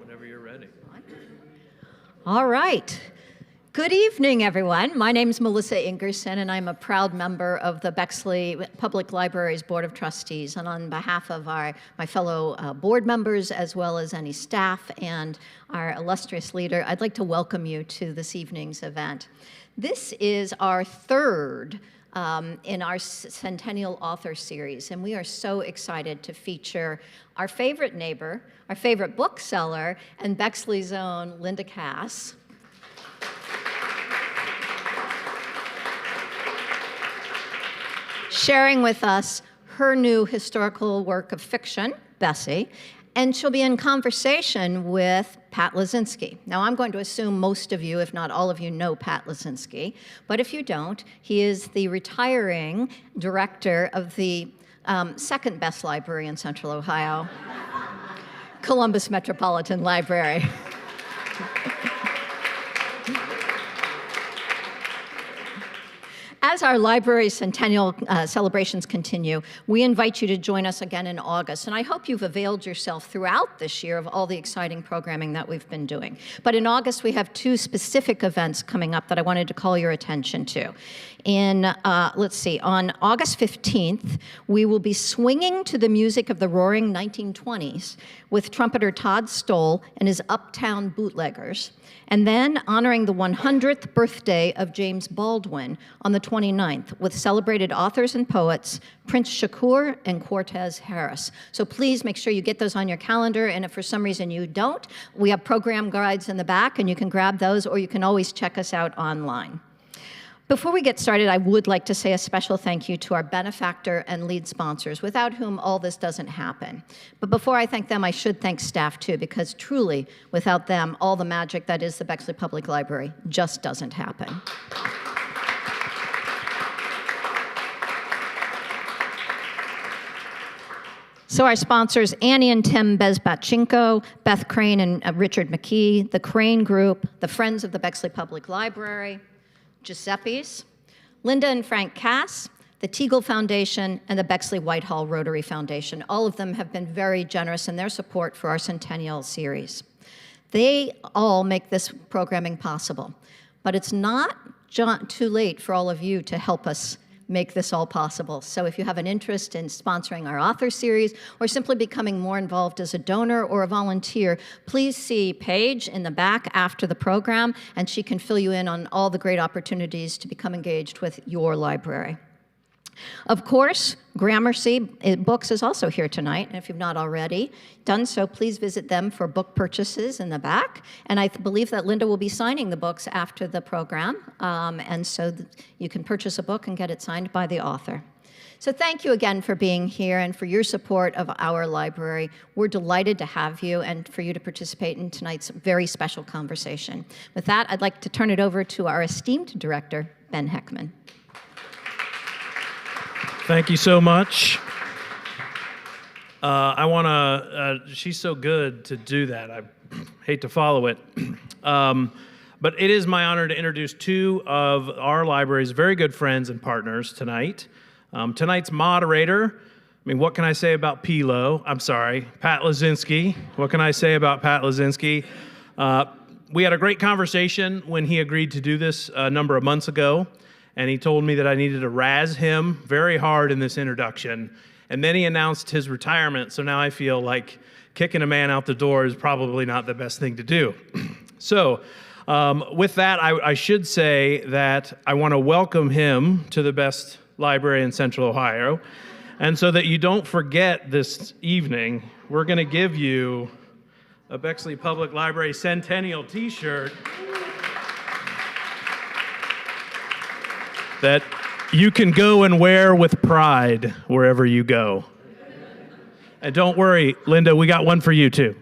Whenever you're ready. All right. Good evening, everyone. My name is Melissa Ingerson, and I'm a proud member of the Bexley Public Library's Board of Trustees. And on behalf of my fellow board members, as well as any staff and our illustrious leader, I'd like to welcome you to this evening's event. This is our third in our Centennial Author Series, and we are so excited to feature our favorite neighbor, our favorite bookseller, and Bexley's own Linda Kass. Sharing with us her new historical work of fiction, Bessie, and she'll be in conversation with Pat Losinski. Now, I'm going to assume most of you, if not all of you, know Pat Losinski, but if you don't, he is the retiring director of the second best library in Central Ohio, Columbus Metropolitan Library. As our library centennial celebrations continue, we invite you to join us again in August. And I hope you've availed yourself throughout this year of all the exciting programming that we've been doing. But in August, we have two specific events coming up that I wanted to call your attention to. On August 15th, we will be swinging to the music of the roaring 1920s with trumpeter Todd Stoll and his Uptown Bootleggers, and then honoring the 100th birthday of James Baldwin on the 29th with celebrated authors and poets Prince Shakur and Cortez Harris. So please make sure you get those on your calendar, and if for some reason you don't, we have program guides in the back, and you can grab those, or you can always check us out online. Before we get started, I would like to say a special thank you to our benefactor and lead sponsors, without whom all this doesn't happen. But before I thank them, I should thank staff too, because truly, without them, all the magic that is the Bexley Public Library just doesn't happen. So our sponsors, Annie and Tim Bezbatchenko, Beth Crane and Richard McKee, the Crane Group, the Friends of the Bexley Public Library, Giuseppe's, Linda and Frank Kass, the Teagle Foundation, and the Bexley Whitehall Rotary Foundation. All of them have been very generous in their support for our Centennial Series. They all make this programming possible, but it's not too late for all of you to help us make this all possible. So if you have an interest in sponsoring our author series or simply becoming more involved as a donor or a volunteer, please see Paige in the back after the program, and she can fill you in on all the great opportunities to become engaged with your library. Of course, Gramercy Books is also here tonight, and if you've not already done so, please visit them for book purchases in the back. And I believe that Linda will be signing the books after the program, and so you can purchase a book and get it signed by the author. So thank you again for being here and for your support of our library. We're delighted to have you and for you to participate in tonight's very special conversation. With that, I'd like to turn it over to our esteemed director, Ben Heckman. Thank you so much. She's so good to do that. I hate to follow it. But it is my honor to introduce two of our library's very good friends and partners tonight. Tonight's moderator, what can I say about Pat Losinski. What can I say about Pat Losinski? We had a great conversation when he agreed to do this a number of months ago. And he told me that I needed to razz him very hard in this introduction. And then he announced his retirement, so now I feel like kicking a man out the door is probably not the best thing to do. So with that, I should say that I want to welcome him to the best library in Central Ohio. And so that you don't forget this evening, we're going to give you a Bexley Public Library Centennial t-shirt that you can go and wear with pride wherever you go. And don't worry, Linda, we got one for you too.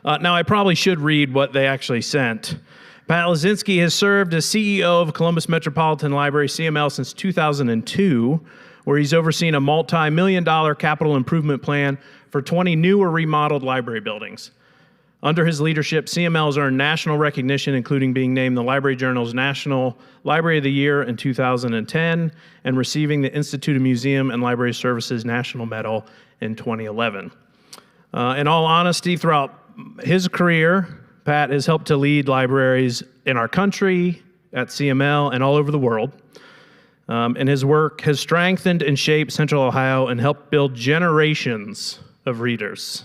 Now, I probably should read what they actually sent. Pat Losinski has served as CEO of Columbus Metropolitan Library, CML, since 2002, where he's overseen a multi-million-dollar capital improvement plan for 20 new or remodeled library buildings. Under his leadership, CML has earned national recognition, including being named the Library Journal's National Library of the Year in 2010 and receiving the Institute of Museum and Library Services National Medal in 2011. In all honesty, throughout his career, Pat has helped to lead libraries in our country, at CML, and all over the world. And his work has strengthened and shaped Central Ohio and helped build generations of readers.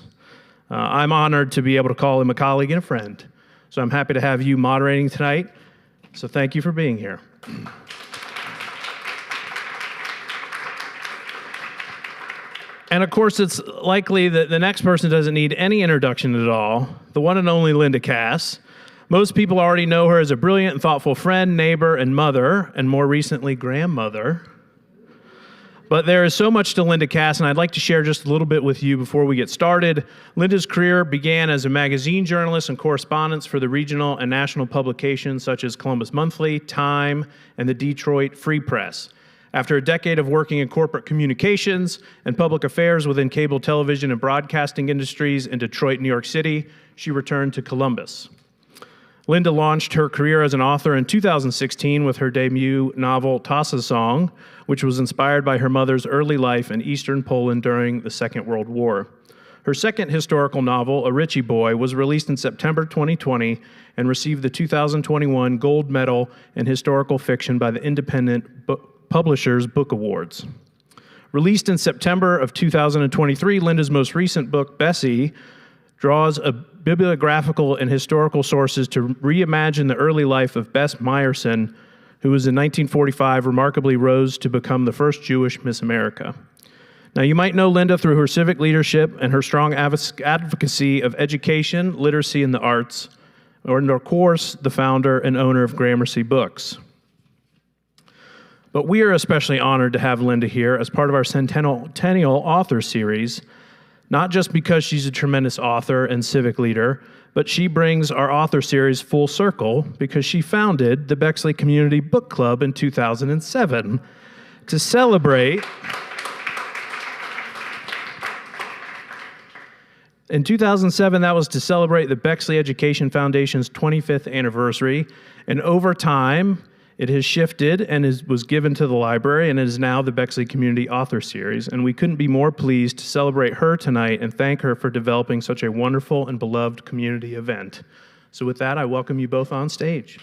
I'm honored to be able to call him a colleague and a friend. So I'm happy to have you moderating tonight. So thank you for being here. And of course, it's likely that the next person doesn't need any introduction at all, the one and only Linda Kass. Most people already know her as a brilliant and thoughtful friend, neighbor, and mother, and more recently, grandmother. But there is so much to Linda Kass, and I'd like to share just a little bit with you before we get started. Linda's career began as a magazine journalist and correspondent for the regional and national publications such as Columbus Monthly, Time, and the Detroit Free Press. After a decade of working in corporate communications and public affairs within cable television and broadcasting industries in Detroit, New York City, she returned to Columbus. Linda launched her career as an author in 2016 with her debut novel, Tasa Song, which was inspired by her mother's early life in Eastern Poland during the Second World War. Her second historical novel, A Ritchie Boy, was released in September 2020 and received the 2021 Gold Medal in Historical Fiction by the Independent Publishers Book Awards. Released in September of 2023, Linda's most recent book, Bessie, draws a bibliographical and historical sources to reimagine the early life of Bess Meyerson, who was in 1945 remarkably rose to become the first Jewish Miss America. Now, you might know Linda through her civic leadership and her strong advocacy of education, literacy, and the arts, and of course, the founder and owner of Gramercy Books. But we are especially honored to have Linda here as part of our Centennial Author Series, not just because she's a tremendous author and civic leader, but she brings our author series full circle because she founded the Bexley Community Book Club in 2007 to celebrate. In 2007, that was to celebrate the Bexley Education Foundation's 25th anniversary, and over time, it has shifted and was given to the library and is now the Bexley Community Author Series. And we couldn't be more pleased to celebrate her tonight and thank her for developing such a wonderful and beloved community event. So with that, I welcome you both on stage.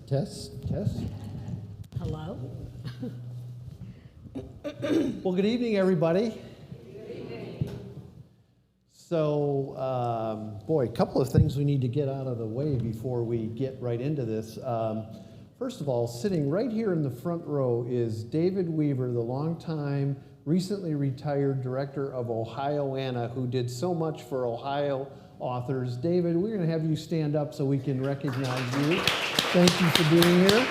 Test. Hello. Well, good evening, everybody. Good evening. So, boy, a couple of things we need to get out of the way before we get right into this. First of all, sitting right here in the front row is David Weaver, the longtime, recently retired director of Ohioana, who did so much for Ohio authors. David, we're going to have you stand up so we can recognize you. Thank you for being here.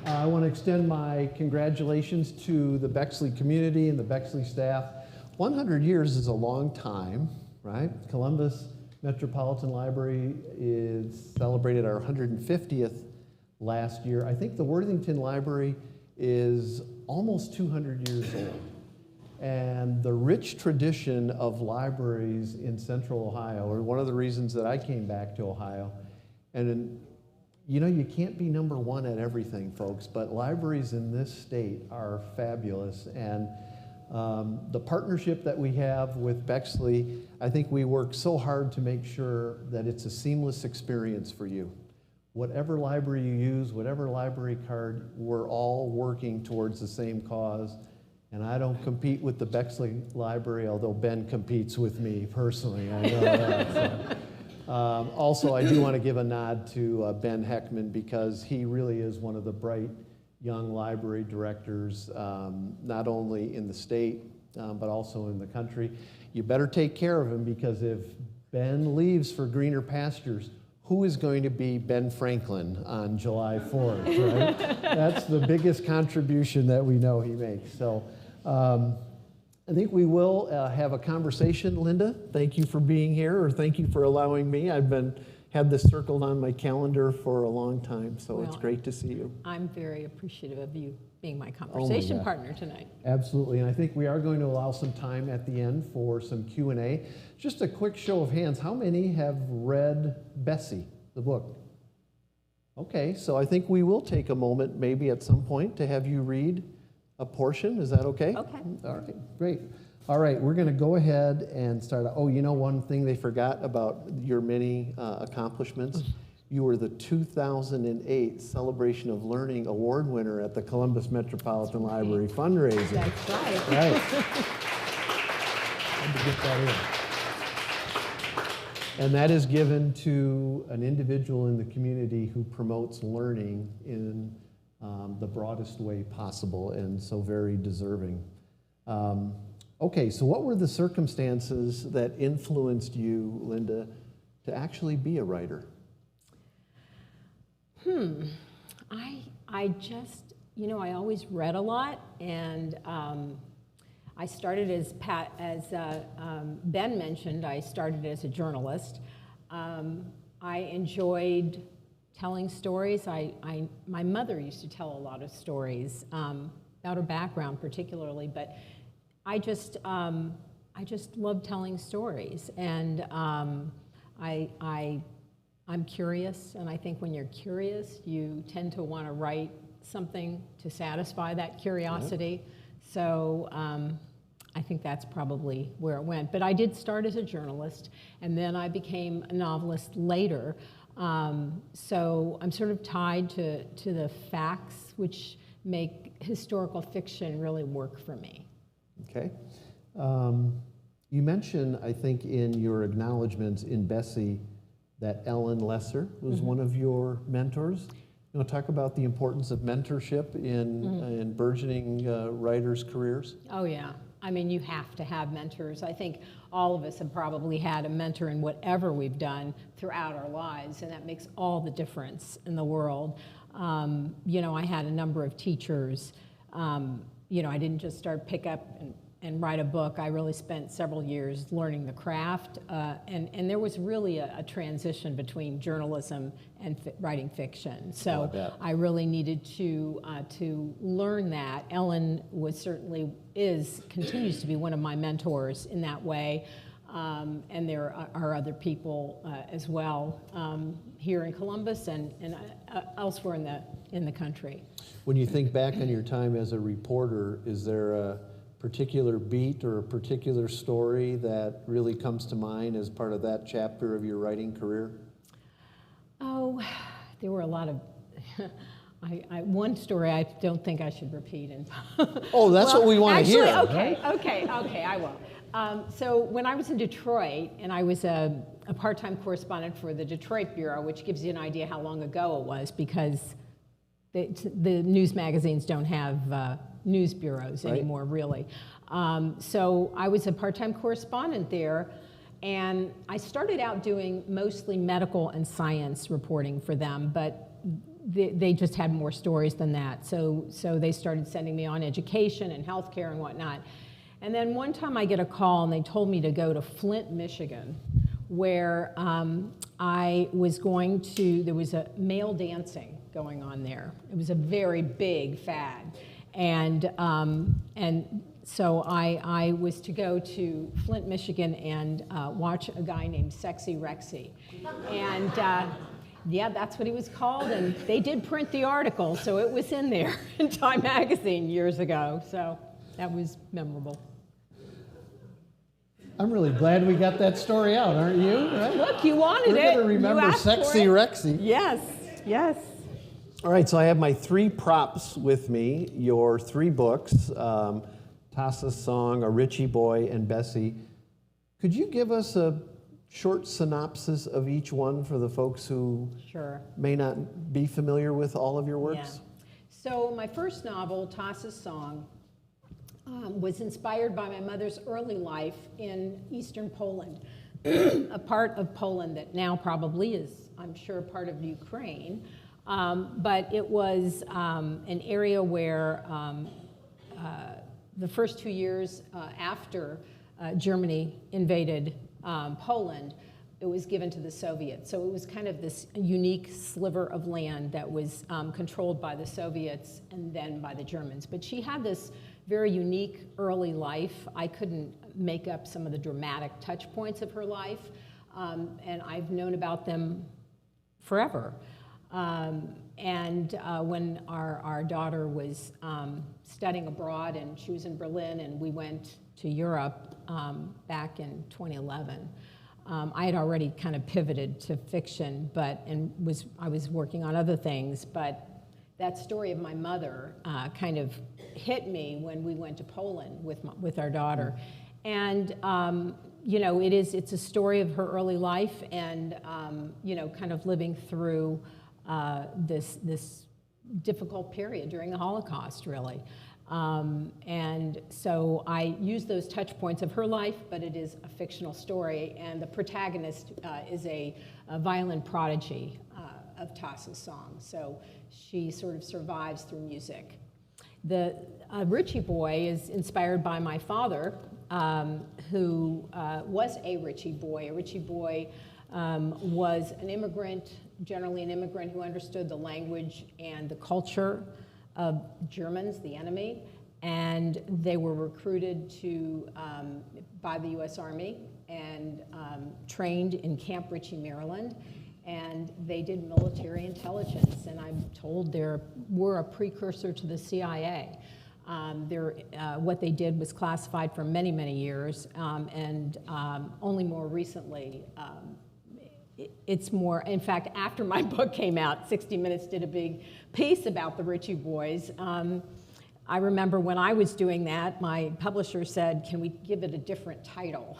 I want to extend my congratulations to the Bexley community and the Bexley staff. 100 years is a long time, right? Columbus Metropolitan Library is celebrated our 150th last year. I think the Worthington Library is almost 200 years old. And the rich tradition of libraries in Central Ohio are one of the reasons that I came back to Ohio. And you know, you can't be number one at everything, folks, but libraries in this state are fabulous. And the partnership that we have with Bexley, I think we work so hard to make sure that it's a seamless experience for you. Whatever library you use, whatever library card, we're all working towards the same cause. And I don't compete with the Bexley Library, although Ben competes with me personally. I know that. So. Also, I do want to give a nod to Ben Heckman because he really is one of the bright young library directors, not only in the state, but also in the country. You better take care of him because if Ben leaves for greener pastures, who is going to be Ben Franklin on July 4th, right? That's the biggest contribution that we know he makes. So. I think we will have a conversation. Linda, thank you for being here, or thank you for allowing me. I've been had this circled on my calendar for a long time, so it's Well, great to see you. I'm very appreciative of you being my conversation God. partner tonight. Absolutely, and I think we are going to allow some time at the end for some Q&A. Just a quick show of hands, how many have read Bessie, the book? Okay, so I think we will take a moment maybe at some point to have you read a portion. Is that okay? Okay. All right, great. All right, we're going to go ahead and start. Oh, you know one thing they forgot about your many accomplishments? You were the 2008 Celebration of Learning Award winner at the Columbus Metropolitan Library fundraiser. That's right. Right. Had to get that in. And that is given to an individual in the community who promotes learning in the broadest way possible, and so very deserving. Okay, so what were the circumstances that influenced you, Linda, to actually be a writer? I just, I always read a lot, and I started as Ben mentioned, I started as a journalist. I enjoyed telling stories. My mother used to tell a lot of stories about her background particularly, but I just love telling stories, and I'm curious, and I think when you're curious, you tend to want to write something to satisfy that curiosity. Yeah. So I think that's probably where it went. But I did start as a journalist, and then I became a novelist later. So I'm sort of tied to the facts, which make historical fiction really work for me. Okay. You mentioned, I think, in your acknowledgments in Bessie that Ellen Lesser was one of your mentors. You want to talk about the importance of mentorship in burgeoning writers' careers? Oh, yeah. I mean, you have to have mentors. I think all of us have probably had a mentor in whatever we've done throughout our lives, and that makes all the difference in the world. I had a number of teachers. I didn't just pick up and write a book. I really spent several years learning the craft, and there was really a transition between journalism and writing fiction. So I really needed to learn that. Ellen continues to be one of my mentors in that way, and there are other people as well here in Columbus and elsewhere in the country. When you think back on your time as a reporter, is there a particular beat or a particular story that really comes to mind as part of that chapter of your writing career? Oh, there were a lot of, one story I don't think I should repeat. Oh, that's what we want to hear. Okay, I will. So when I was in Detroit, and I was a part-time correspondent for the Detroit Bureau, which gives you an idea how long ago it was, because the news magazines don't have news bureaus anymore, really. So I was a part-time correspondent there, and I started out doing mostly medical and science reporting for them, but they just had more stories than that. So they started sending me on education and healthcare and whatnot. And then one time I get a call, and they told me to go to Flint, Michigan, where I was there was a male dancing going on there. It was a very big fad. And so I was to go to Flint, Michigan, and watch a guy named Sexy Rexy. And yeah, that's what he was called. And they did print the article, so it was in there in Time magazine years ago. So that was memorable. I'm really glad we got that story out, aren't you? Right? Look, you wanted We're it. We're going to remember Sexy Rexy. Yes, yes. All right, so I have my 3 props with me, your 3 books, Tasa's Song, A Ritchie Boy, and Bessie. Could you give us a short synopsis of each one for the folks who may not be familiar with all of your works? Yeah. So my first novel, Tasa's Song, was inspired by my mother's early life in Eastern Poland, a part of Poland that now probably is, I'm sure, part of Ukraine. But it was an area where the first 2 years after Germany invaded Poland, it was given to the Soviets. So it was kind of this unique sliver of land that was controlled by the Soviets and then by the Germans. But she had this very unique early life. I couldn't make up some of the dramatic touch points of her life, and I've known about them forever. When our daughter was studying abroad, and she was in Berlin, and we went to Europe back in 2011, I had already kind of pivoted to fiction, I was working on other things, but that story of my mother kind of hit me when we went to Poland with our daughter. And you know, it's a story of her early life, and you know, kind of living through this difficult period during the Holocaust, really. And so I use those touch points of her life, but it is a fictional story, and the protagonist is a violin prodigy of Tasa's song. So she sort of survives through music. The Ritchie Boy is inspired by my father, who was a Ritchie Boy. A Ritchie Boy was an immigrant, generally an immigrant who understood the language and the culture of Germans, the enemy, and they were recruited by the U.S. Army and trained in Camp Ritchie, Maryland, and they did military intelligence, and I'm told they were a precursor to the CIA. What they did was classified for many, many years, and only more recently, it's more, in fact, after my book came out, 60 Minutes did a big piece about the Ritchie Boys. I remember when I was doing that, my publisher said, "Can we give it a different title?"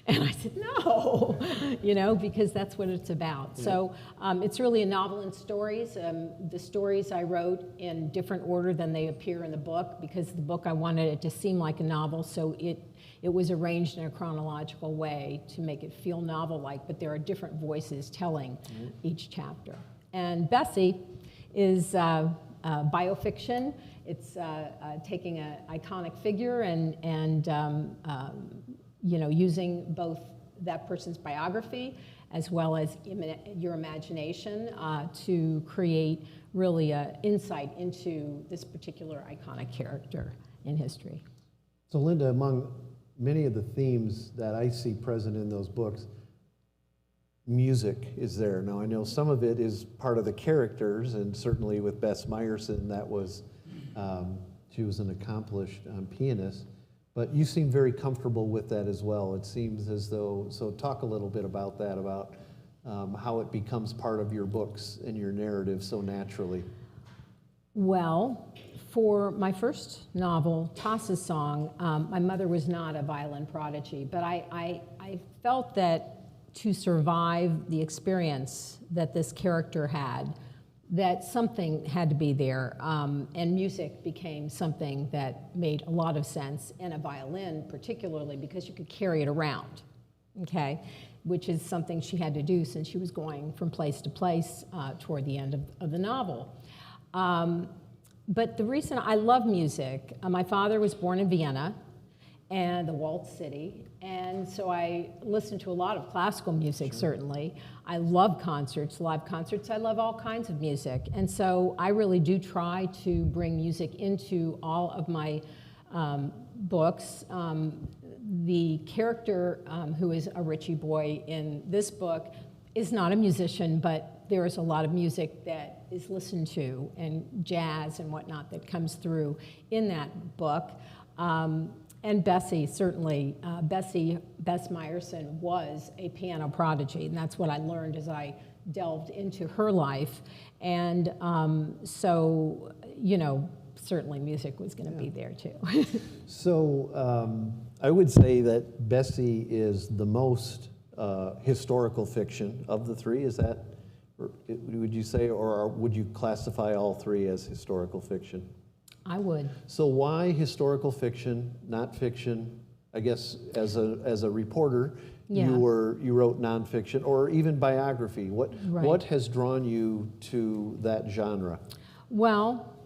And I said, "No," you know, because that's what it's about. Yeah. So it's really a novel in stories. The stories I wrote in different order than they appear in the book, because the book I wanted it to seem like a novel, so it was arranged in a chronological way to make it feel novel-like, but there are different voices telling each chapter. And Bessie is biofiction. It's taking an iconic figure and you know, using both that person's biography as well as your imagination to create really an insight into this particular iconic character in history. So Linda, among many of the themes that I see present in those books, music is there. Now I know some of it is part of the characters, and certainly with Bess Meyerson, that was, she was an accomplished pianist, but you seem very comfortable with that as well. It seems as though, so talk a little bit about that, about how it becomes part of your books and your narrative so naturally. Well, for my first novel, Tasa's Song, my mother was not a violin prodigy, but I felt that to survive the experience that this character had, that something had to be there, and music became something that made a lot of sense, and a violin particularly, because you could carry it around, okay, which is something she had to do since she was going from place to place toward the end of the novel. But the reason I love music, my father was born in Vienna, and the Waltz City, and so I listened to a lot of classical music, certainly. I love concerts, live concerts. I love all kinds of music, and so I really do try to bring music into all of my books. The character who is a Ritchie Boy in this book is not a musician, but there is a lot of music that is listened to, and jazz and whatnot that comes through in that book. And Bessie, certainly, Bess Meyerson was a piano prodigy, and that's what I learned as I delved into her life. And so, you know, certainly music was going to be there too. So I would say that Bessie is the most historical fiction of the three. Is that, or would you say, or would you classify all three as historical fiction? I would. So why historical fiction, not fiction? I guess as a reporter, you wrote nonfiction or even biography. What has drawn you to that genre? Well,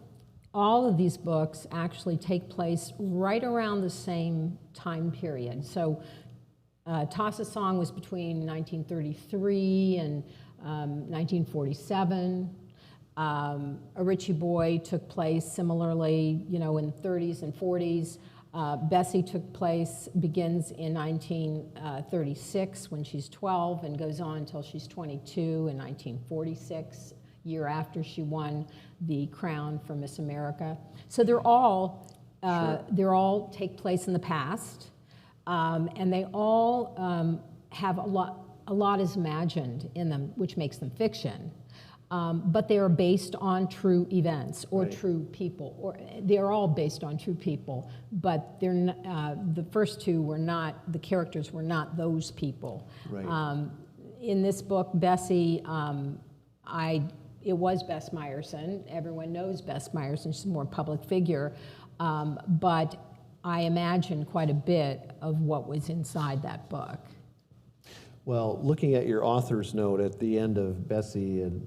all of these books actually take place right around the same time period. So Tasa song was between 1933 and 1947. A Ritchie Boy took place similarly, in the 30s and 40s. Bessie begins in 1936 when she's 12 and goes on until she's 22 in 1946, year after she won the crown for Miss America. So they're all take place in the past, and they all have a lot is imagined in them, which makes them fiction. But they are based on true events or true people, or they're all based on true people. But they're the first two were not. The characters were not those people. Right. In this book, Bessie, it was Bess Meyerson. Everyone knows Bess Meyerson. She's a more public figure, but I imagine quite a bit of what was inside that book. Well, looking at your author's note at the end of Bessie and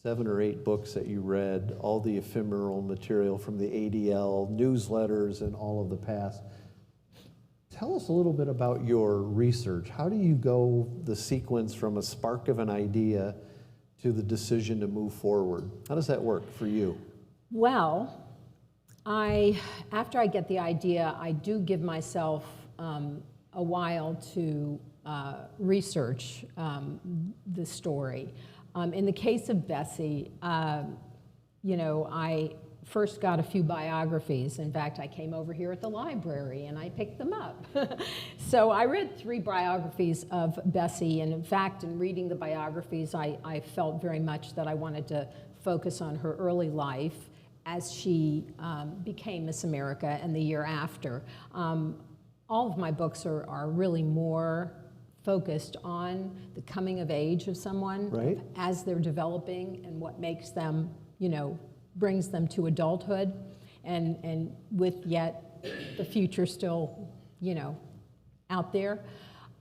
7 or 8 books that you read, all the ephemeral material from the ADL, newsletters, and all of the past, tell us a little bit about your research. How do you go the sequence from a spark of an idea to the decision to move forward? How does that work for you? Well, after I get the idea, I do give myself a while to research the story. In the case of Bessie, I first got a few biographies. In fact, I came over here at the library and I picked them up. So I read 3 biographies of Bessie, and in fact, in reading the biographies, I felt very much that I wanted to focus on her early life as she became Miss America and the year after. All of my books are really more focused on the coming of age of someone, right, as they're developing and what makes them, brings them to adulthood, and with yet the future still, out there.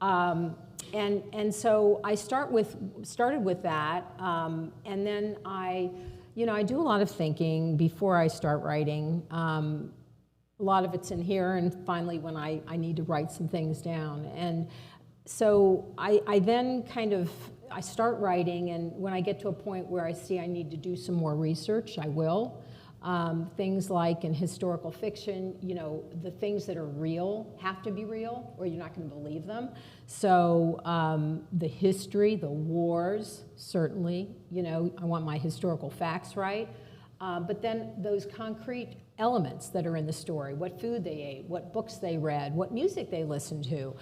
And so I started with that, and then I do a lot of thinking before I start writing. A lot of it's in here, and finally when I need to write some things down. And so I then I start writing, and when I get to a point where I see I need to do some more research, I will. Things like in historical fiction, the things that are real have to be real, or you're not going to believe them. So the history, the wars, certainly, I want my historical facts right. But then those concrete elements that are in the story, what food they ate, what books they read, what music they listened to,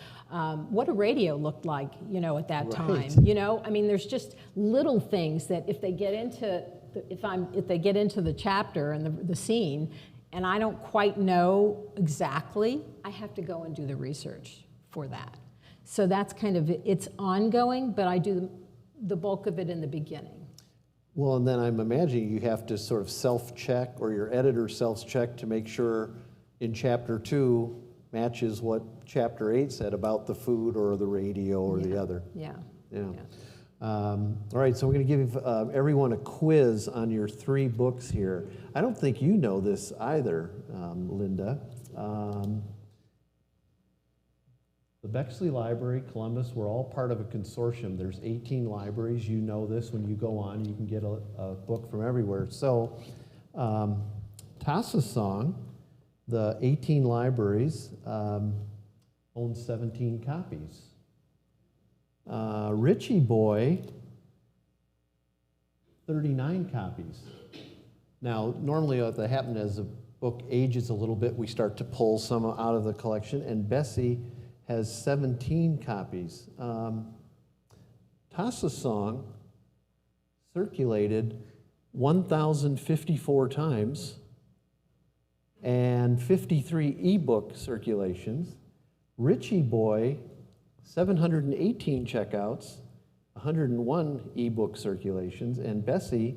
what a radio looked like, at that time. There's just little things that if they get into the chapter and the scene, and I don't quite know exactly, I have to go and do the research for that. So that's it's ongoing, but I do the bulk of it in the beginning. Well, and then I'm imagining you have to sort of self-check, or your editor self-check to make sure in chapter 2 matches what chapter 8 said about the food or the radio or the other. Yeah. All right, so we're going to give everyone a quiz on your 3 books here. I don't think you know this either, Linda. The Bexley Library, Columbus, we're all part of a consortium. There's 18 libraries. You know this. When you go on, you can get a book from everywhere. So Tasa's Song, the 18 libraries own 17 copies. Ritchie Boy, 39 copies. Now, normally what that happens as the book ages a little bit, we start to pull some out of the collection, and Bessie has 17 copies. Tasa's Song circulated 1,054 times and 53 ebook circulations. Ritchie Boy, 718 checkouts, 101 ebook circulations, and Bessie,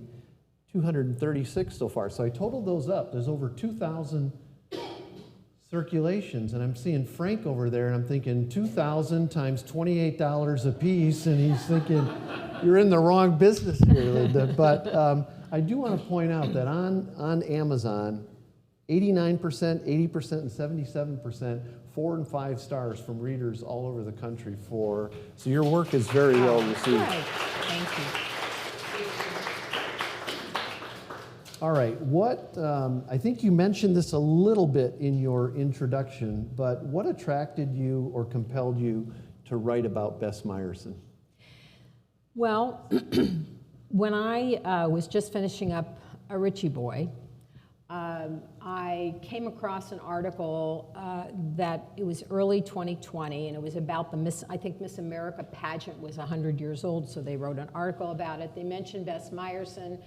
236 so far. So I totaled those up. There's over 2,000 circulations, and I'm seeing Frank over there, and I'm thinking 2,000 times $28 a piece, and he's thinking, you're in the wrong business here, Linda. But I do want to point out that on Amazon, 89%, 80%, and 77%, 4 and 5 stars from readers all over the country so your work is very well received. Good. Thank you. All right, I think you mentioned this a little bit in your introduction, but what attracted you or compelled you to write about Bess Myerson? Well, when I was just finishing up a Ritchie Boy, I came across an article that it was early 2020, and it was about I think Miss America pageant was 100 years old, so they wrote an article about it. They mentioned Bess Myerson.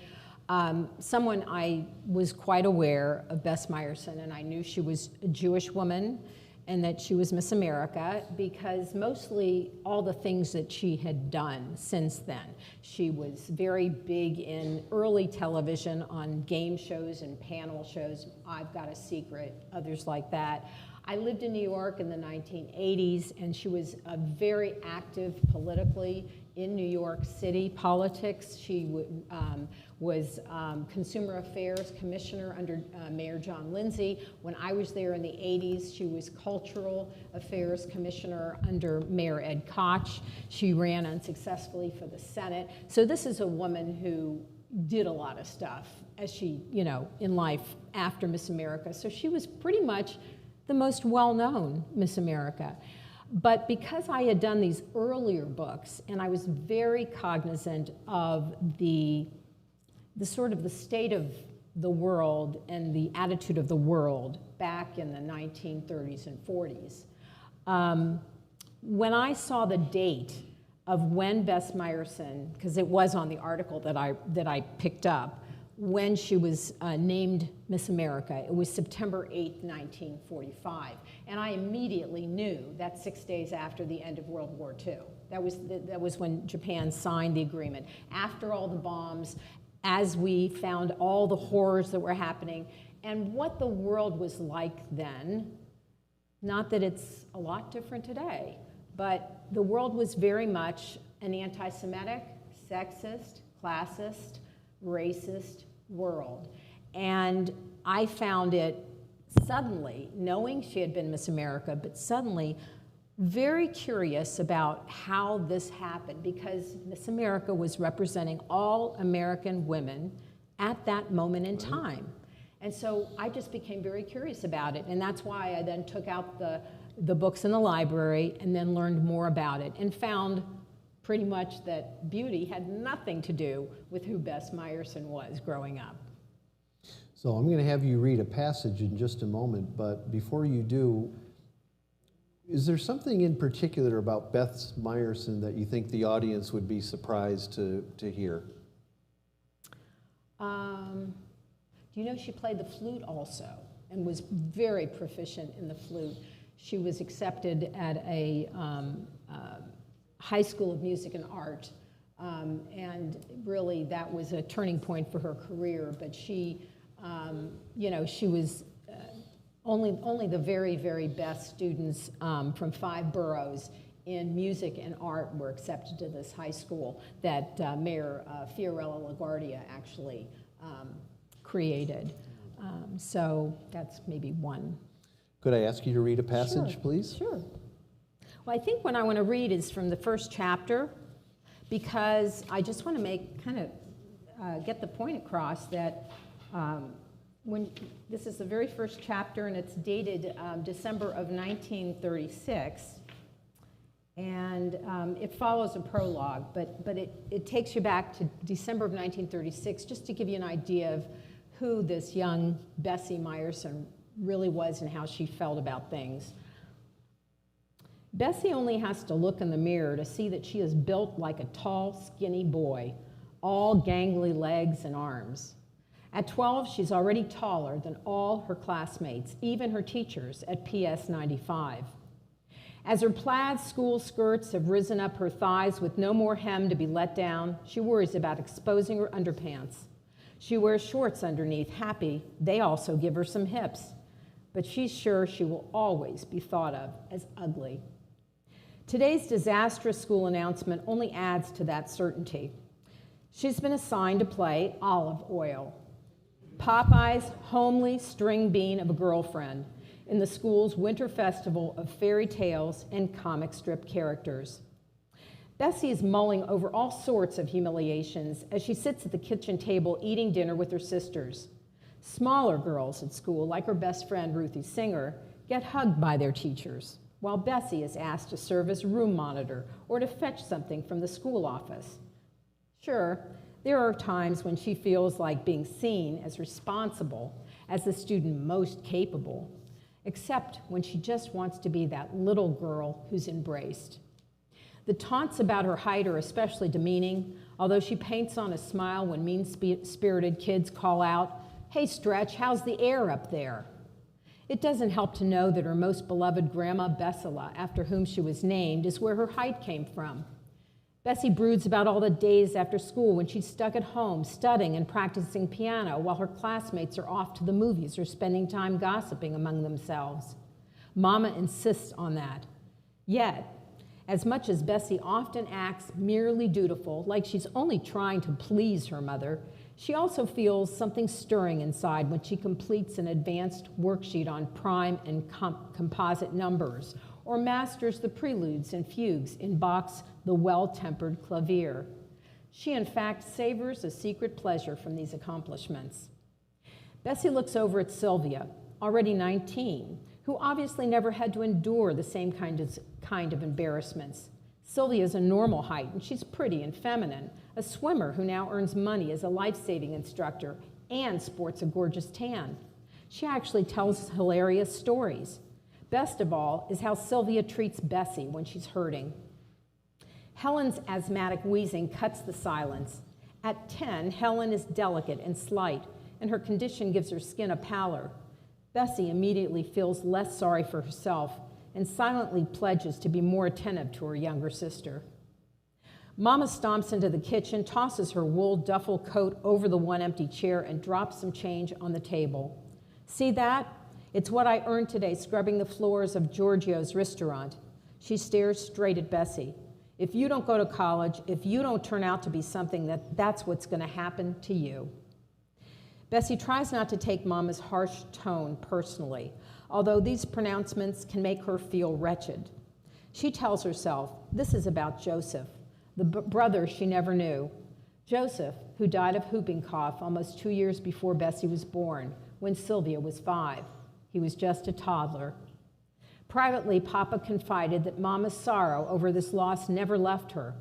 Someone I was quite aware of Bess Myerson, and I knew she was a Jewish woman and that she was Miss America because mostly all the things that she had done since then. She was very big in early television on game shows and panel shows, I've Got a Secret, others like that. I lived in New York in the 1980s, and she was very active politically in New York City politics. She was Consumer Affairs Commissioner under Mayor John Lindsay. When I was there in the 80s, she was Cultural Affairs Commissioner under Mayor Ed Koch. She ran unsuccessfully for the Senate. So this is a woman who did a lot of stuff as she, in life after Miss America. So she was pretty much the most well-known Miss America. But because I had done these earlier books, and I was very cognizant of the sort of the state of the world and the attitude of the world back in the 1930s and 40s, when I saw the date of when Bess Myerson, because it was on the article that I picked up, when she was named Miss America. It was September 8, 1945. And I immediately knew that 6 days after the end of World War II. That was when Japan signed the agreement. After all the bombs, as we found all the horrors that were happening, and what the world was like then, not that it's a lot different today, but the world was very much an anti-Semitic, sexist, classist, racist world. And I found it suddenly, knowing she had been Miss America, but suddenly very curious about how this happened, because Miss America was representing all American women at that moment in time. And so I just became very curious about it, and that's why I then took out the books in the library and then learned more about it and found pretty much that beauty had nothing to do with who Bess Myerson was growing up. So I'm going to have you read a passage in just a moment, but before you do, is there something in particular about Bess Myerson that you think the audience would be surprised to hear? Do you know she played the flute also and was very proficient in the flute? She was accepted at a High School of Music and Art, and really that was a turning point for her career. But she, she was only the very, very best students from 5 boroughs in music and art were accepted to this high school that Mayor Fiorello LaGuardia actually created. So that's maybe one. Could I ask you to read a passage, Sure, please? Sure. Well, I think what I want to read is from the first chapter, because I just want to get the point across that when this is the very first chapter, and it's dated December of 1936, and it follows a prologue, but it takes you back to December of 1936, just to give you an idea of who this young Bessie Myerson really was and how she felt about things. Bessie only has to look in the mirror to see that she is built like a tall, skinny boy, all gangly legs and arms. At 12, she's already taller than all her classmates, even her teachers at PS 95. As her plaid school skirts have risen up her thighs with no more hem to be let down, she worries about exposing her underpants. She wears shorts underneath, happy they also give her some hips, but she's sure she will always be thought of as ugly. Today's disastrous school announcement only adds to that certainty. She's been assigned to play Olive Oil. Popeye's homely string bean of a girlfriend in the school's winter festival of fairy tales and comic strip characters. Bessie is mulling over all sorts of humiliations as she sits at the kitchen table eating dinner with her sisters. Smaller girls at school, like her best friend Ruthie Singer, get hugged by their teachers, while Bessie is asked to serve as room monitor or to fetch something from the school office. Sure, there are times when she feels like being seen as responsible, as the student most capable, except when she just wants to be that little girl who's embraced. The taunts about her height are especially demeaning, although she paints on a smile when mean-spirited kids call out, "Hey, Stretch, how's the air up there?" It doesn't help to know that her most beloved grandma, Bessela, after whom she was named, is where her height came from. Bessie broods about all the days after school when she's stuck at home studying and practicing piano while her classmates are off to the movies or spending time gossiping among themselves. Mama insists on that. Yet, as much as Bessie often acts merely dutiful, like she's only trying to please her mother, she also feels something stirring inside when she completes an advanced worksheet on prime and composite numbers, or masters the preludes and fugues in Bach's The Well-Tempered Clavier. She, in fact, savors a secret pleasure from these accomplishments. Bessie looks over at Sylvia, already 19, who obviously never had to endure the same kind of embarrassments. Sylvia is a normal height, and she's pretty and feminine, a swimmer who now earns money as a life-saving instructor and sports a gorgeous tan. She actually tells hilarious stories. Best of all is how Sylvia treats Bessie when she's hurting. Helen's asthmatic wheezing cuts the silence. At 10, Helen is delicate and slight, and her condition gives her skin a pallor. Bessie immediately feels less sorry for herself and silently pledges to be more attentive to her younger sister. Mama stomps into the kitchen, tosses her wool duffel coat over the one empty chair, and drops some change on the table. "See that? It's what I earned today scrubbing the floors of Giorgio's restaurant." She stares straight at Bessie. "If you don't go to college, if you don't turn out to be something, that's what's going to happen to you." Bessie tries not to take Mama's harsh tone personally, although these pronouncements can make her feel wretched. She tells herself this is about Joseph, the brother she never knew. Joseph, who died of whooping cough almost 2 years before Bessie was born, when Sylvia was 5. He was just a toddler. Privately, Papa confided that Mama's sorrow over this loss never left her.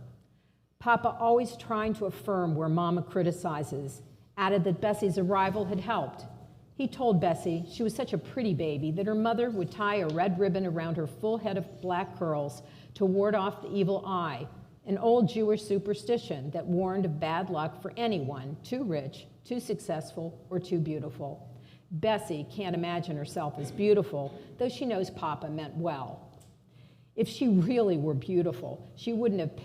Papa, always trying to affirm where Mama criticizes, added that Bessie's arrival had helped. He told Bessie she was such a pretty baby that her mother would tie a red ribbon around her full head of black curls to ward off the evil eye, an old Jewish superstition that warned of bad luck for anyone too rich, too successful, or too beautiful. Bessie can't imagine herself as beautiful, though she knows Papa meant well. If she really were beautiful, she wouldn't have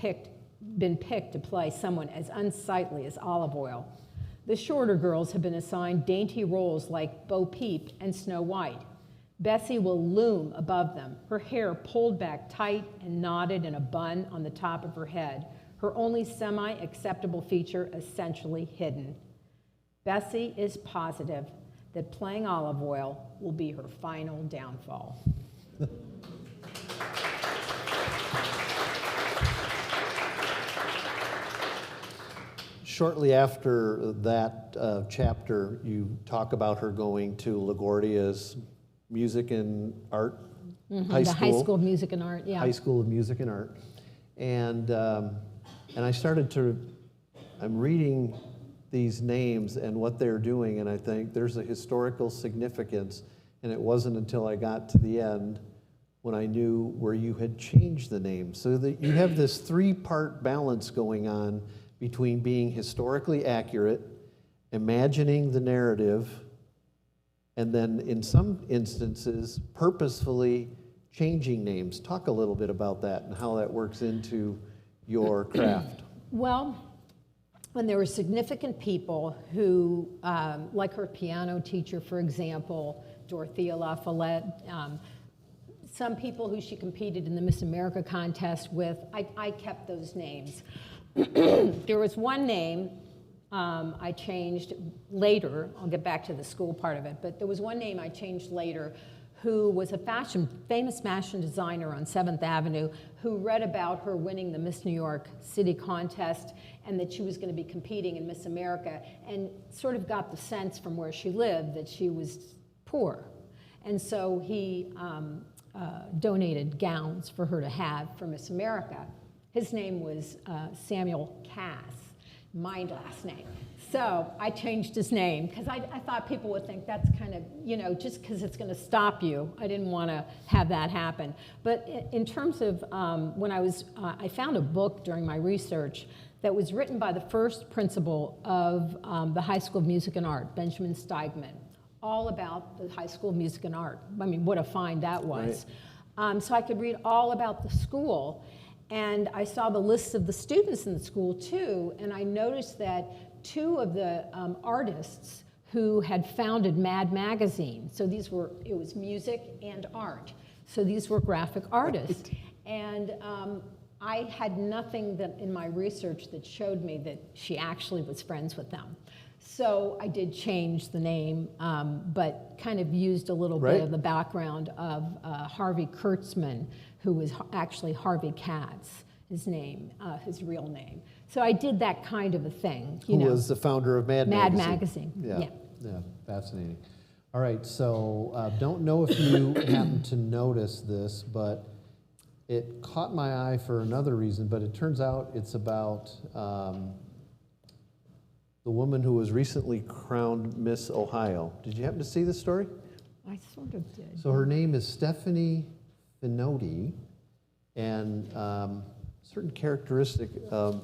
been picked to play someone as unsightly as Olive Oyl. The shorter girls have been assigned dainty roles like Bo Peep and Snow White. Bessie will loom above them, her hair pulled back tight and knotted in a bun on the top of her head, her only semi-acceptable feature essentially hidden. Bessie is positive that playing Olive Oyl will be her final downfall. Shortly after that chapter, you talk about her going to LaGuardia's Music and Art High School. The High School of Music and Art, yeah. High School of Music and Art. And I started to, I'm reading these names and what they're doing, and I think there's a historical significance, and it wasn't until I got to the end when I knew where you had changed the name. So that you have this three-part balance going on between being historically accurate, imagining the narrative, and then in some instances, purposefully changing names. Talk a little bit about that and how that works into your craft. Well, when there were significant people who, like her piano teacher, for example, Dorothea La Follette, some people who she competed in the Miss America contest with, I kept those names. There was one name I changed later. I'll get back to the school part of it, but there was one name I changed later who was a famous fashion designer on 7th Avenue who read about her winning the Miss New York City contest and that she was going to be competing in Miss America, and sort of got the sense from where she lived that she was poor. And so he donated gowns for her to have for Miss America. His name was Samuel Kass, my last name. So I changed his name because I thought people would think that's kind of, just because it's going to stop you. I didn't want to have that happen. But in terms of when I found a book during my research that was written by the first principal of the High School of Music and Art, Benjamin Steigman, all about the High School of Music and Art. I mean, what a find that was. Right. So I could read all about the school. And I saw the lists of the students in the school too, and I noticed that two of the artists who had founded Mad Magazine, so it was music and art, so these were graphic artists. And I had nothing in my research that showed me that she actually was friends with them. So I did change the name, but kind of used a little bit of the background of Harvey Kurtzman, who was actually Harvey Katz, his name, his real name. So I did that kind of a thing. Who was the founder of Mad Magazine. Yeah, fascinating. All right, so don't know if you happen to notice this, but it caught my eye for another reason, but it turns out it's about the woman who was recently crowned Miss Ohio. Did you happen to see this story? I sort of did. So her name is Stephanie Finoti, and certain characteristic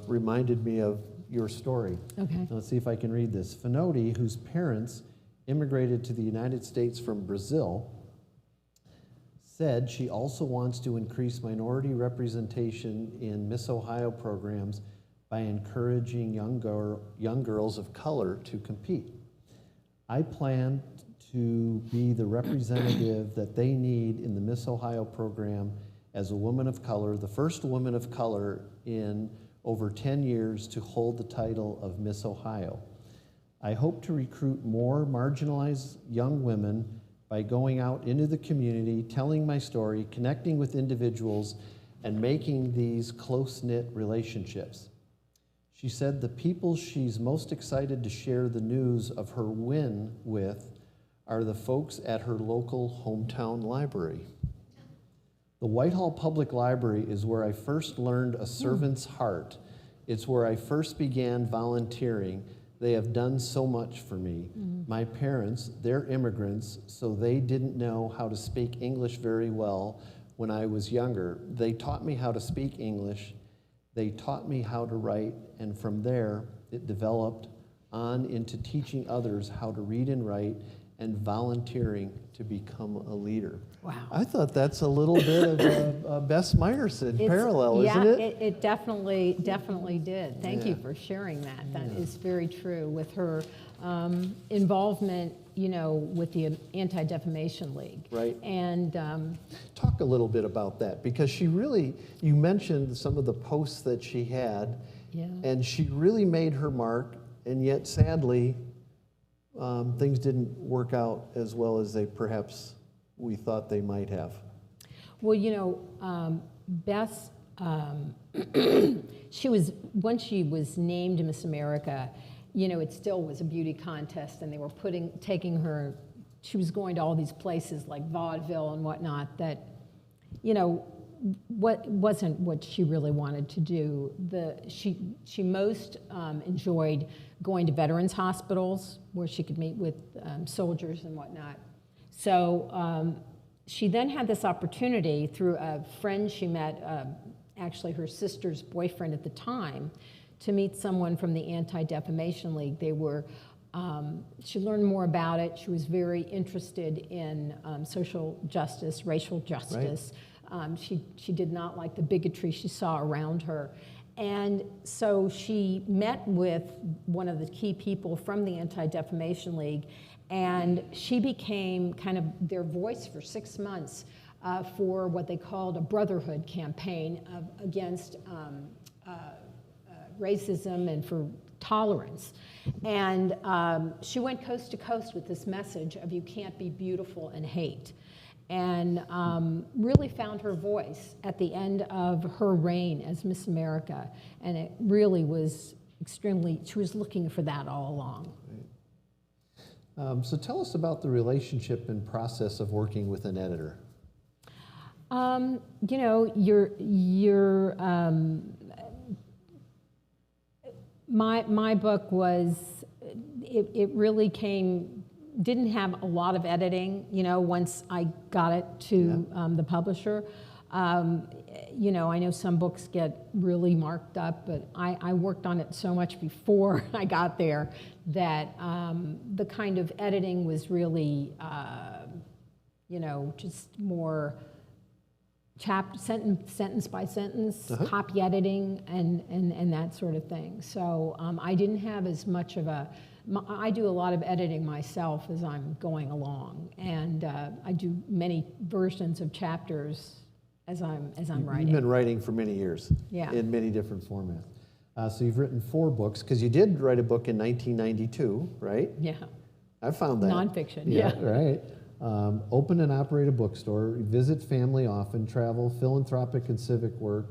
reminded me of your story. Okay. Now let's see if I can read this. Finoti, whose parents immigrated to the United States from Brazil, said she also wants to increase minority representation in Miss Ohio programs by encouraging young girls of color to compete. I plan to be the representative that they need in the Miss Ohio program as a woman of color, the first woman of color in over 10 years to hold the title of Miss Ohio. I hope to recruit more marginalized young women by going out into the community, telling my story, connecting with individuals, and making these close-knit relationships. She said the people she's most excited to share the news of her win with are the folks at her local hometown library. The Whitehall Public Library is where I first learned a servant's heart. It's where I first began volunteering. They have done so much for me. My parents, they're immigrants, so they didn't know how to speak English very well when I was younger. They taught me how to speak English. They taught me how to write, and from there, it developed on into teaching others how to read and write and volunteering to become a leader. Wow. I thought that's a little bit of a Bess Meyerson parallel, isn't it? Yeah, it definitely did. Thank you for sharing that. That is very true with her involvement, with the Anti-Defamation League. Right. And talk a little bit about that, because you mentioned some of the posts that she had, and she really made her mark, and yet sadly, things didn't work out as well as we thought they might have. Well, Bess, once she was named Miss America, it still was a beauty contest, and they were taking her, she was going to all these places like vaudeville and whatnot that, what wasn't what she really wanted to do. She most enjoyed going to veterans hospitals where she could meet with soldiers and whatnot. So she then had this opportunity through a friend she met, actually her sister's boyfriend at the time, to meet someone from the Anti-Defamation League. She learned more about it. She was very interested in social justice, racial justice. Right. She did not like the bigotry she saw around her. And so she met with one of the key people from the Anti-Defamation League, and she became kind of their voice for 6 months for what they called a brotherhood campaign against racism and for tolerance. And she went coast to coast with this message of you can't be beautiful and hate. And really found her voice at the end of her reign as Miss America. And it really was extremely, she was looking for that all along. So tell us about the relationship and process of working with an editor. You know, my book was, it really didn't have a lot of editing, you know, once I got it to the publisher. You know, I know some books get really marked up, but I worked on it so much before I got there that the kind of editing was really, you know, just more sentence by sentence, copy editing, and that sort of thing. So I didn't have as much of a, I do a lot of editing myself as I'm going along, and I do many versions of chapters as I'm writing. You've been writing for many years, in many different formats. So you've written 4 books, because you did write a book in 1992, right? Yeah. I found that. Nonfiction, Right. Open and operate a bookstore, visit family often, travel, philanthropic and civic work.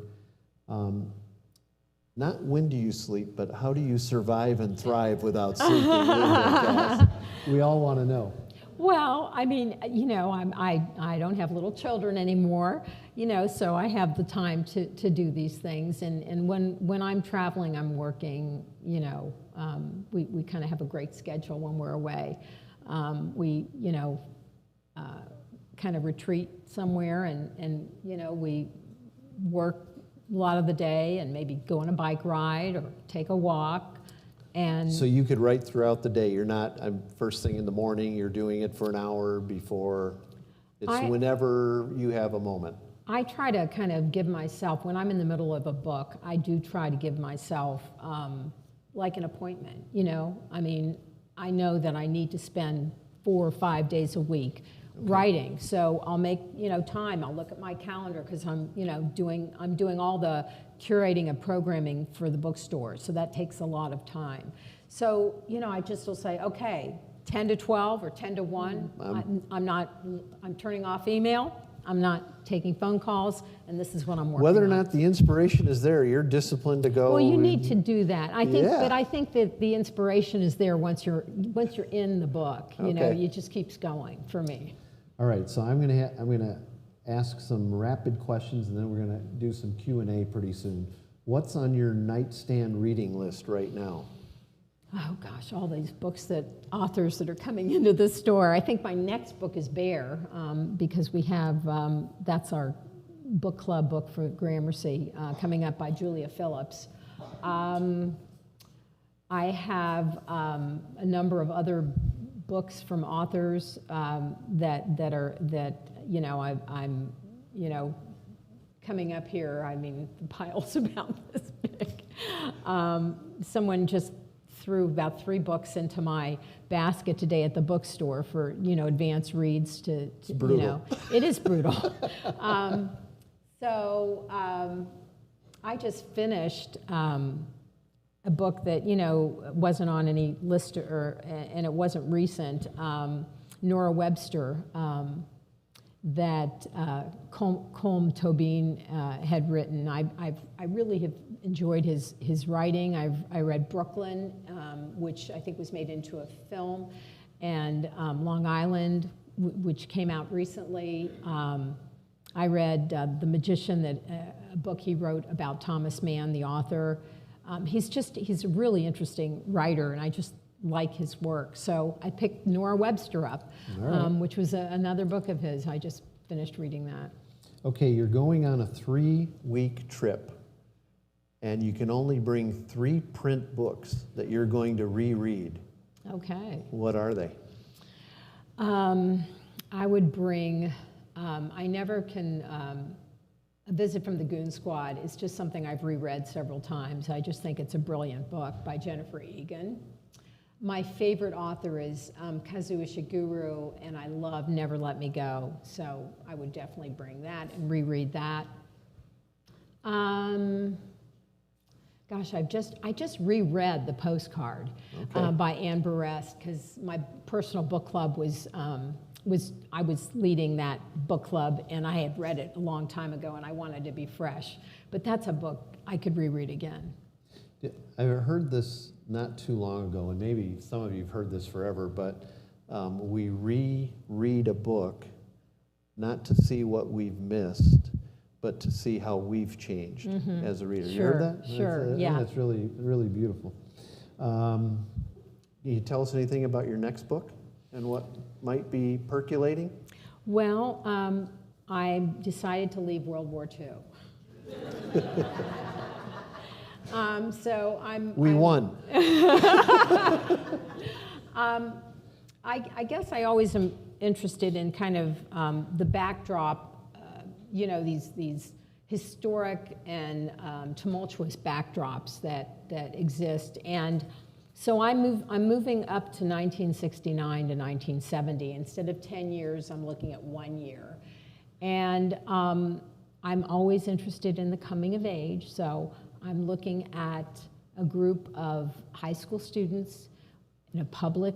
Not when do you sleep, but how do you survive and thrive without sleeping? We all want to know. Well, I mean, you know, I don't have little children anymore, you know, so I have the time to do these things. And when I'm traveling, I'm working, you know, we kind of have a great schedule when we're away. We, you know, kind of retreat somewhere and, you know, we work a lot of the day and maybe go on a bike ride or take a walk. And so you could write throughout the day. You're not first thing in the morning, you're doing it for an hour before. It's whenever you have a moment. I try to kind of give myself, when I'm in the middle of a book, I do try to give myself like an appointment, you know? I mean, I know that I need to spend 4 or 5 days a week writing, so I'll make, you know, time. I'll look at my calendar because I'm, you know, I'm doing all the curating of programming for the bookstore, so that takes a lot of time. So, you know, I just will say, okay, 10 to 12 or 10 to 1, I'm turning off email, I'm not taking phone calls, and this is what I'm working on. Whether or not the inspiration is there, you're disciplined to go. Well, you need to do that. I think, but I think that the inspiration is there once you're in the book. You know, it just keeps going for me. All right, so I'm gonna ask some rapid questions, and then we're gonna do some Q&A pretty soon. What's on your nightstand reading list right now? Oh gosh, all these books authors that are coming into the store. I think my next book is Bear, because we have, that's our book club book for Gramercy, coming up by Julia Phillips. I have a number of other books from authors that you know, I'm you know, coming up here. I mean, the pile's about this big. Someone just threw about 3 books into my basket today at the bookstore for, you know, advanced reads to you know, it is brutal. I just finished a book that, you know, wasn't on any list and it wasn't recent. Nora Webster, that Colm Tobin had written. I really have enjoyed his writing. I read Brooklyn, which I think was made into a film, and Long Island, which came out recently. I read The Magician, a book he wrote about Thomas Mann, the author. He's a really interesting writer, and I just like his work. So I picked Nora Webster up, which was another book of his. I just finished reading that. Okay, you're going on a 3-week trip, and you can only bring 3 print books that you're going to reread. Okay. What are they? I would bring, I never can, A Visit from the Goon Squad is just something I've reread several times. I just think it's a brilliant book by Jennifer Egan. My favorite author is Kazuo Ishiguro, and I love Never Let Me Go, so I would definitely bring that and reread that. Gosh, I just reread The Postcard by Anne Burrest, because my personal book club I was leading that book club, and I had read it a long time ago, and I wanted to be fresh. But that's a book I could reread again. I heard this not too long ago, and maybe some of you have heard this forever, but we reread a book not to see what we've missed, but to see how we've changed as a reader. Sure, you heard that? Sure, yeah. That's really, really beautiful. Can you tell us anything about your next book and what might be percolating? Well, I decided to leave World War II. So We won. I guess I always am interested in kind of the backdrop, these historic and tumultuous backdrops that exist. And so I'm moving up to 1969 to 1970. Instead of 10 years, I'm looking at 1 year. And I'm always interested in the coming of age, so I'm looking at a group of high school students in a public,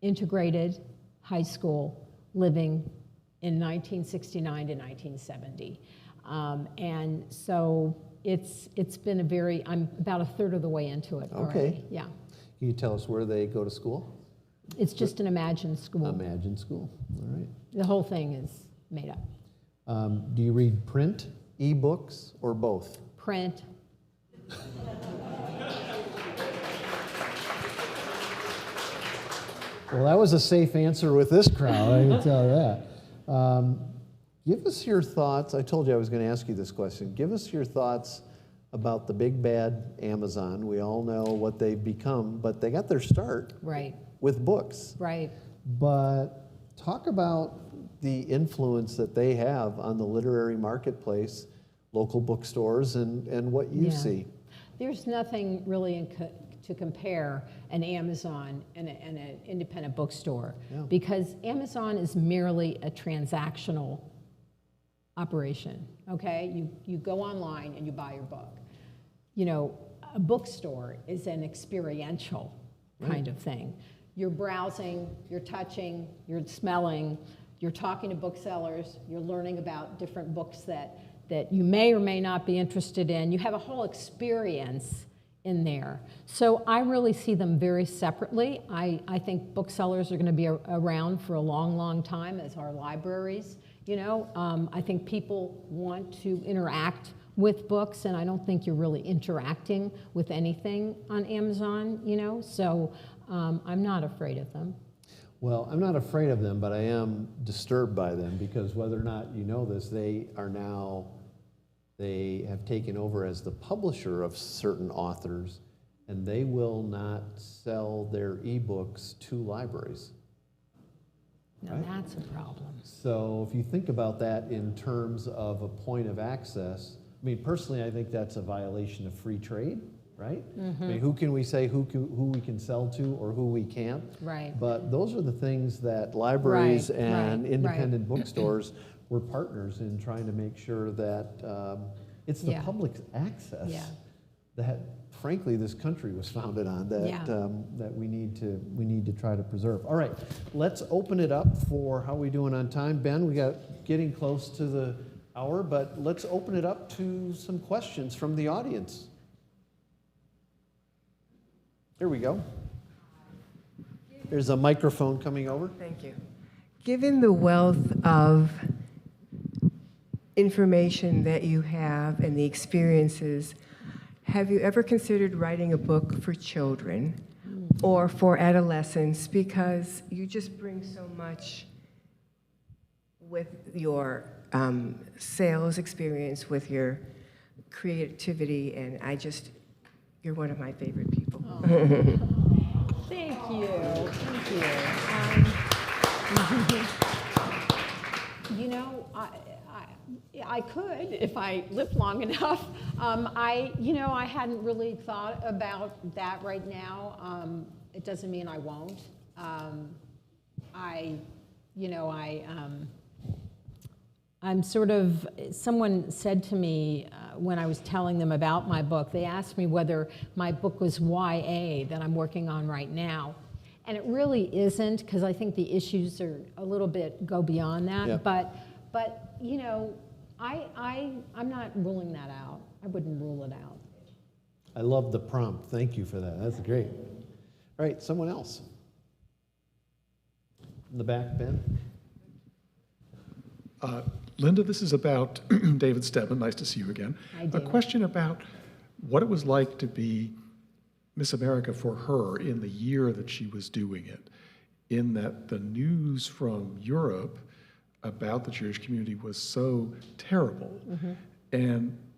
integrated high school living in 1969 to 1970. And so it's been I'm about a third of the way into it already. Okay. Yeah. Can you tell us where they go to school? It's just an imagined school. Imagine School, all right. The whole thing is made up. Do you read print, e-books, or both? Print. Well, that was a safe answer with this crowd, I can tell you that. Give us your thoughts. I told you I was going to ask you this question. Give us your thoughts about the big bad Amazon. We all know what they've become, but they got their start with books. Right. But talk about the influence that they have on the literary marketplace, local bookstores, and what you see. There's nothing really to compare an Amazon and an independent bookstore, because Amazon is merely a transactional operation, okay? You go online and you buy your book. A bookstore is an experiential kind of thing. You're browsing, you're touching, you're smelling, you're talking to booksellers, you're learning about different books that you may or may not be interested in. You have a whole experience in there. So I really see them very separately. I think booksellers are going to be around for a long, long time, as are libraries. I think people want to interact with books, and I don't think you're really interacting with anything on Amazon, so I'm not afraid of them. Well, I'm not afraid of them, but I am disturbed by them, because whether or not you know this, they have taken over as the publisher of certain authors, and they will not sell their ebooks to libraries. Now that's a problem. So if you think about that in terms of a point of access, I mean, personally, I think that's a violation of free trade, right? I mean, who can we say who we can sell to or who we can't? Right. But those are the things that libraries and independent bookstores were partners in trying to make sure that it's the public's access that, frankly, this country was founded on, that we need to try to preserve. All right, let's open it up for how we doing on time. Ben, we got getting close to the hour, but let's open it up to some questions from the audience. Here we go. There's a microphone coming over. Thank you. Given the wealth of information that you have and the experiences, have you ever considered writing a book for children or for adolescents? Because you just bring so much with your sales experience, with your creativity, and you're one of my favorite people. Oh. Thank you. Thank you. I could if I lived long enough. I hadn't really thought about that right now. It doesn't mean I won't. I'm sort of, someone said to me when I was telling them about my book, they asked me whether my book was YA that I'm working on right now. And it really isn't, because I think the issues are a little bit go beyond that. Yeah. But you know, I'm not ruling that out. I wouldn't rule it out. I love the prompt. Thank you for that. That's great. All right, someone else. In the back, Ben. Linda, this is about David Stedman. Nice to see you again. Hi, A David. question about what it was like to be Miss America for her in the year that she was doing it, in that the news from Europe about the Jewish community was so terrible.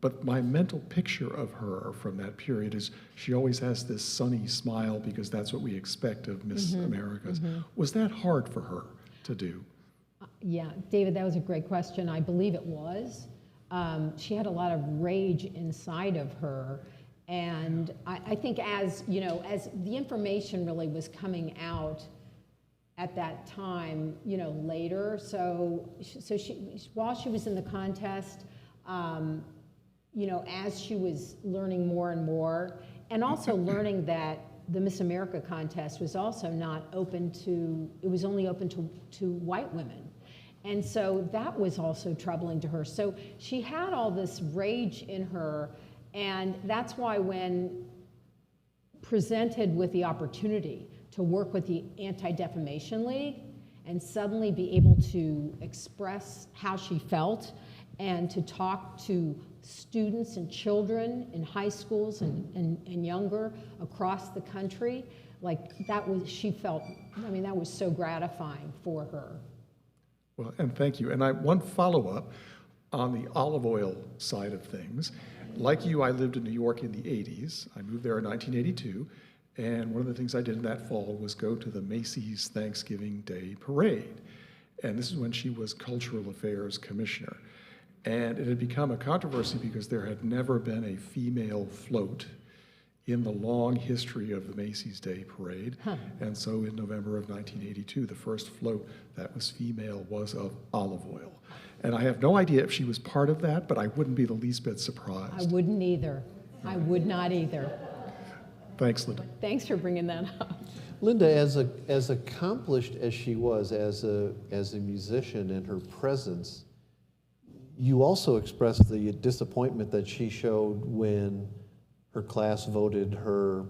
But my mental picture of her from that period is she always has this sunny smile because that's what we expect of Miss Americas. Was that hard for her to do? Yeah, David, that was a great question. I believe it was. She had a lot of rage inside of her. And I think as, you know, as the information really was coming out at that time, you know, later, so she, while she was in the contest, you know, as she was learning more and more, and also learning that the Miss America contest was also not open to, it was only open to white women. And so that was also troubling to her. So she had all this rage in her, and that's why when presented with the opportunity to work with the Anti-Defamation League and suddenly be able to express how she felt and to talk to students and children in high schools and younger across the country, like that was, she felt, I mean, that was so gratifying for her. Well, and thank you. And one follow-up on the olive oil side of things. Like you, I lived in New York in the 80s. I moved there in 1982. And one of the things I did in that fall was go to the Macy's Thanksgiving Day Parade. And this is when she was Cultural Affairs Commissioner. And it had become a controversy because there had never been a female float in the long history of the Macy's Day Parade. And so in November of 1982, the first float that was female was of olive oil. And I have no idea if she was part of that, but I wouldn't be the least bit surprised. I wouldn't either. I would not either. Thanks, Linda. Thanks for bringing that up. Linda, as accomplished as she was as a musician and her presence, you also expressed the disappointment that she showed when her class voted her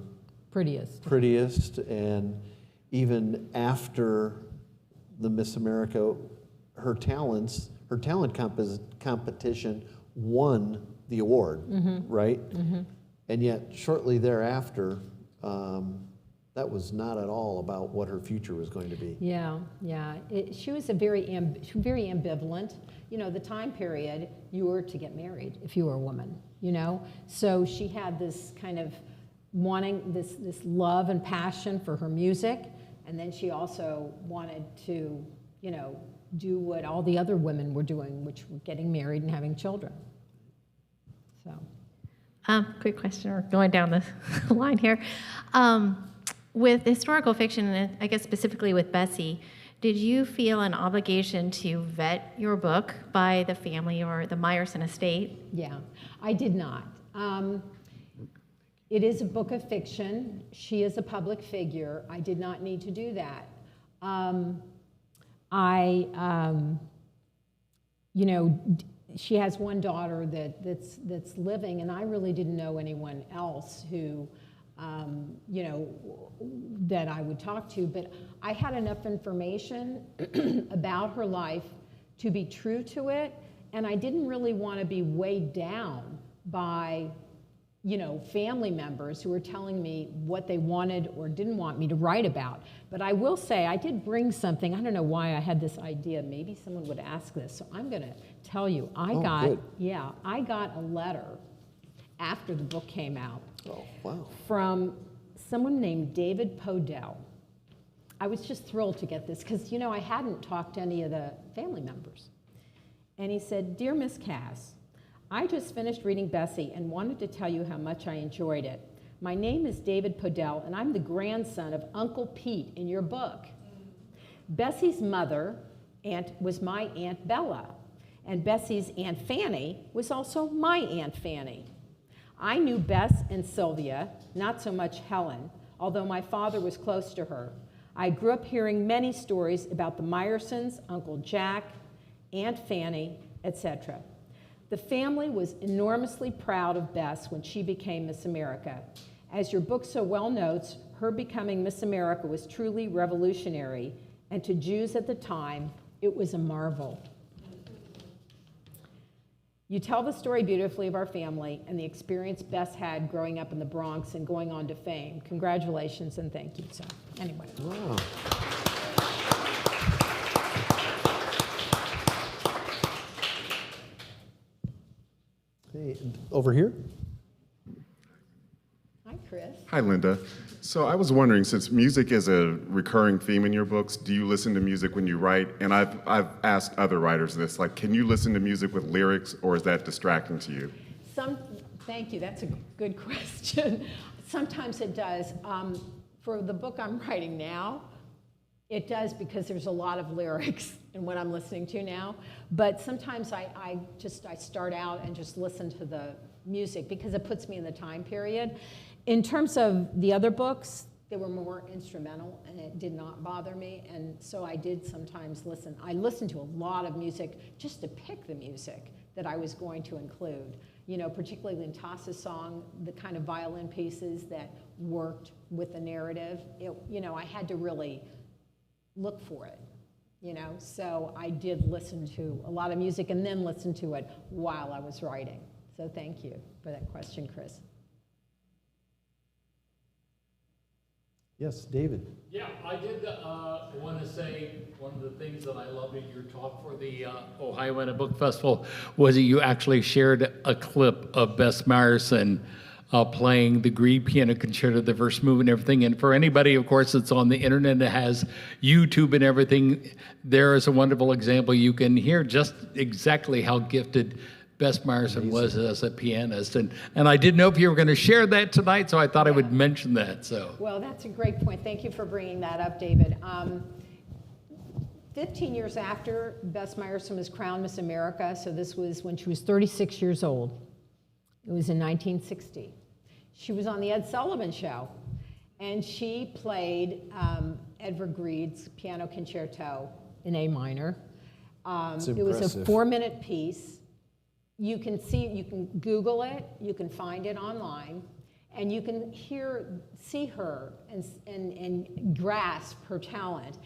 prettiest, and even after the Miss America, her talent competition won the award, right? And yet, shortly thereafter, that was not at all about what her future was going to be. Yeah. She was very ambivalent. You know, the time period, you were to get married if you were a woman, you know? So she had this kind of wanting this love and passion for her music, and then she also wanted to, you know, do what all the other women were doing, which were getting married and having children. So. Quick question, or going down the line here. With historical fiction, and I guess specifically with Bessie, did you feel an obligation to vet your book by the family or the Meyerson estate? Yeah, I did not. It is a book of fiction. She is a public figure. I did not need to do that. You know, she has one daughter that's living, and I really didn't know anyone else who, you know, that I would talk to, but I had enough information about her life to be true to it, and I didn't really want to be weighed down by, you know, family members who were telling me what they wanted or didn't want me to write about. But I will say I did bring something. I don't know why I had this idea. Maybe someone would ask this, so I'm going to tell you. I got a letter after the book came out. Oh, wow. From someone named David Podell. I was just thrilled to get this because, you know, I hadn't talked to any of the family members. And he said, "Dear Miss Kass, I just finished reading Bessie and wanted to tell you how much I enjoyed it. My name is David Podell, and I'm the grandson of Uncle Pete in your book. Bessie's mother was my Aunt Bella, And Bessie's Aunt Fanny was also my Aunt Fanny. I knew Bess and Sylvia, not so much Helen, although my father was close to her. I grew up hearing many stories about the Myersons, Uncle Jack, Aunt Fanny, etc. The family was enormously proud of Bess when she became Miss America. As your book so well notes, her becoming Miss America was truly revolutionary, and to Jews at the time, it was a marvel. You tell the story beautifully of our family and the experience Bess had growing up in the Bronx and going on to fame. Congratulations and thank you. So, anyway. Wow. Hey, over here. Hi, Chris. Hi, Linda. So I was wondering, since music is a recurring theme in your books, do you listen to music when you write? And I've asked other writers this, like, can you listen to music with lyrics, or is that distracting to you? Thank you. That's a good question. Sometimes it does. For the book I'm writing now, it does because there's a lot of lyrics in what I'm listening to now. But sometimes I start out and just listen to the music because it puts me in the time period. In terms of the other books, they were more instrumental and it did not bother me. And so I did sometimes listen. I listened to a lot of music just to pick the music that I was going to include. You know, particularly in Tasa's song, the kind of violin pieces that worked with the narrative. I had to really look for it, So I did listen to a lot of music and then listen to it while I was writing. So thank you for that question, Chris. Yes, David. Yeah, I did want to say one of the things that I loved in your talk for the Ohio Anna Book Festival was that you actually shared a clip of Bess Myerson playing the Grieg Piano Concerto, the first move and everything. And for anybody, of course, that's on the internet that has YouTube and everything, there is a wonderful example. You can hear just exactly how gifted Bess Myerson was as a pianist. And I didn't know if you were going to share that tonight, so I thought I would mention that. So. Well, that's a great point. Thank you for bringing that up, David. 15 years after Bess Myerson was crowned Miss America, so this was when she was 36 years old. It was in 1960. She was on the Ed Sullivan Show, and she played Edvard Grieg's Piano Concerto in A minor. It was a 4-minute piece. You can Google it, you can find it online, and you can see her and grasp her talent.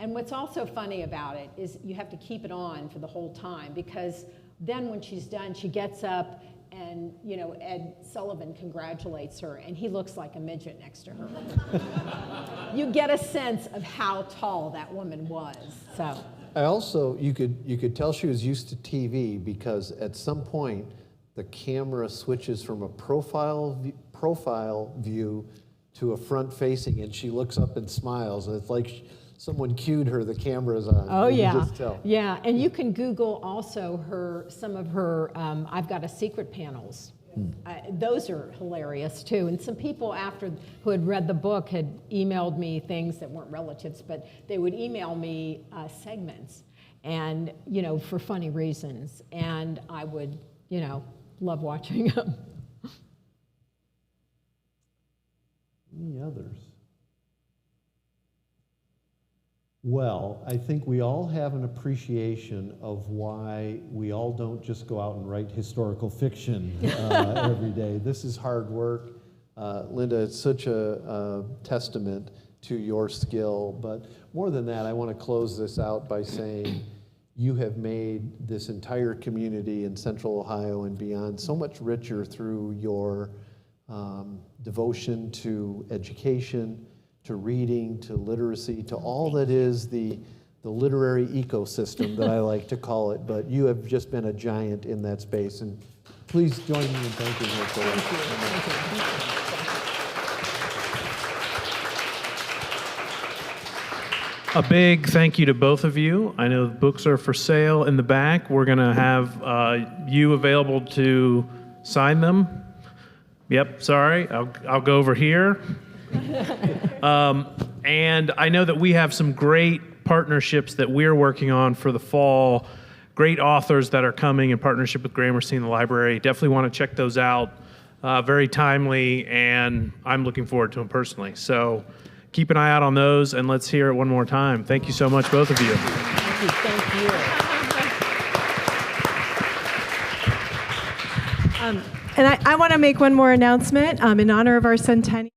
And what's also funny about it is you have to keep it on for the whole time, because then when she's done, she gets up and Ed Sullivan congratulates her, and he looks like a midget next to her. You get a sense of how tall that woman was. So. I also, you could tell she was used to TV, because at some point the camera switches from a profile view to a front facing, and she looks up and smiles, and it's like someone cued her, the camera's on. Oh, you yeah. can just tell. Yeah, and you can Google also some of her I've Got a Secret panels. Those are hilarious too. And some people who had read the book had emailed me things that weren't relatives, but they would email me segments, and for funny reasons. And I would love watching them. Any others? Well, I think we all have an appreciation of why we all don't just go out and write historical fiction every day. This is hard work. Linda, it's such a testament to your skill. But more than that, I want to close this out by saying you have made this entire community in Central Ohio and beyond so much richer through your devotion to education, to reading, to literacy, to all that is the literary ecosystem that I like to call it. But you have just been a giant in that space. And please join me in thanking her for that. A big thank you to both of you. I know the books are for sale in the back. We're going to have you available to sign them. Yep, sorry, I'll go over here. And I know that we have some great partnerships that we're working on for the fall. great authors that are coming in partnership with Gramercy and the library. Definitely want to check those out. Very timely, and I'm looking forward to them personally. So keep an eye out on those, and let's hear it one more time. Thank you so much, both of you. Thank you. And I want to make one more announcement in honor of our centennial.